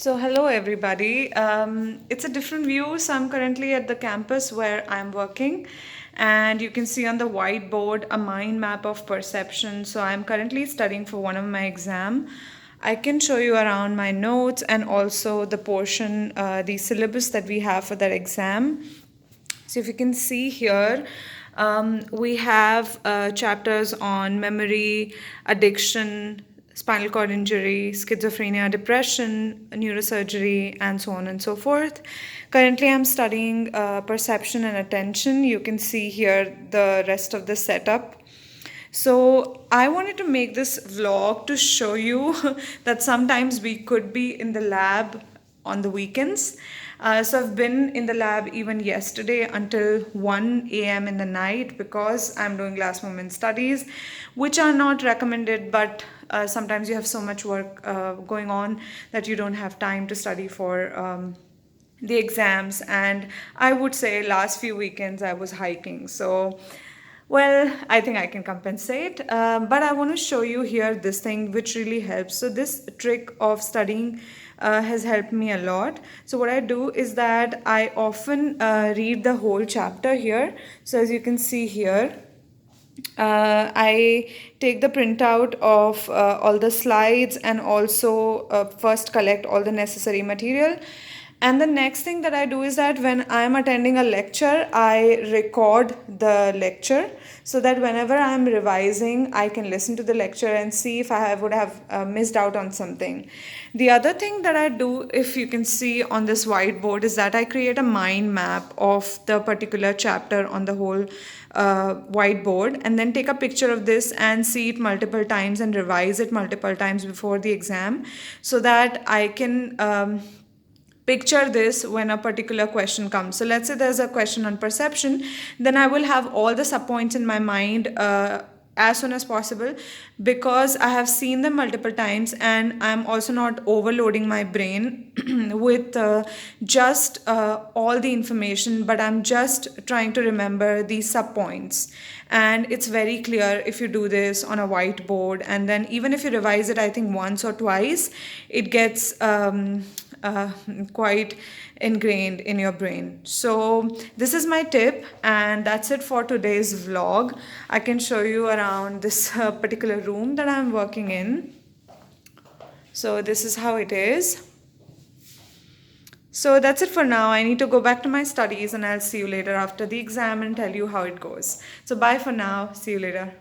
So, hello everybody. It's a different view. So, I'm currently at the campus where I'm working, and you can see on the whiteboard a mind map of perception. So, I'm currently studying for one of my exam. I can show you around my notes and also the portion, the syllabus that we have for that exam. So, if you can see here, we have chapters on memory, addiction, spinal cord injury, schizophrenia, depression, neurosurgery, and so on and so forth. Currently, I'm studying perception and attention. You can see here the rest of the setup. So, I wanted to make this vlog to show you that sometimes we could be in the lab on the weekends. So, I've been in the lab even yesterday until 1 a.m. in the night because I'm doing last moment studies, which are not recommended, but sometimes you have so much work going on that you don't have time to study for. The exams, and I would say last few weekends I was hiking. So well, I think I can compensate, but I want to show you here this thing which really helps. So this trick of studying has helped me a lot. So what I do is that I often read the whole chapter here. So as you can see here, I take the printout of all the slides and also first collect all the necessary material. And the next thing that I do is that when I'm attending a lecture, I record the lecture so that whenever I'm revising, I can listen to the lecture and see if I would have missed out on something. The other thing that I do, if you can see on this whiteboard, is that I create a mind map of the particular chapter on the whole whiteboard, and then take a picture of this and see it multiple times and revise it multiple times before the exam so that I can picture this when a particular question comes. So let's say there's a question on perception, then I will have all the subpoints in my mind as soon as possible because I have seen them multiple times, and I'm also not overloading my brain with just all the information, but I'm just trying to remember these subpoints. And it's very clear if you do this on a whiteboard, and then even if you revise it, I think once or twice, it gets quite ingrained in your brain. So this is my tip, and that's it for today's vlog. I can show you around this particular room that I'm working in. So this is how it is. So that's it for now. I need to go back to my studies, and I'll see you later after the exam and tell you how it goes. So bye for now. See you later.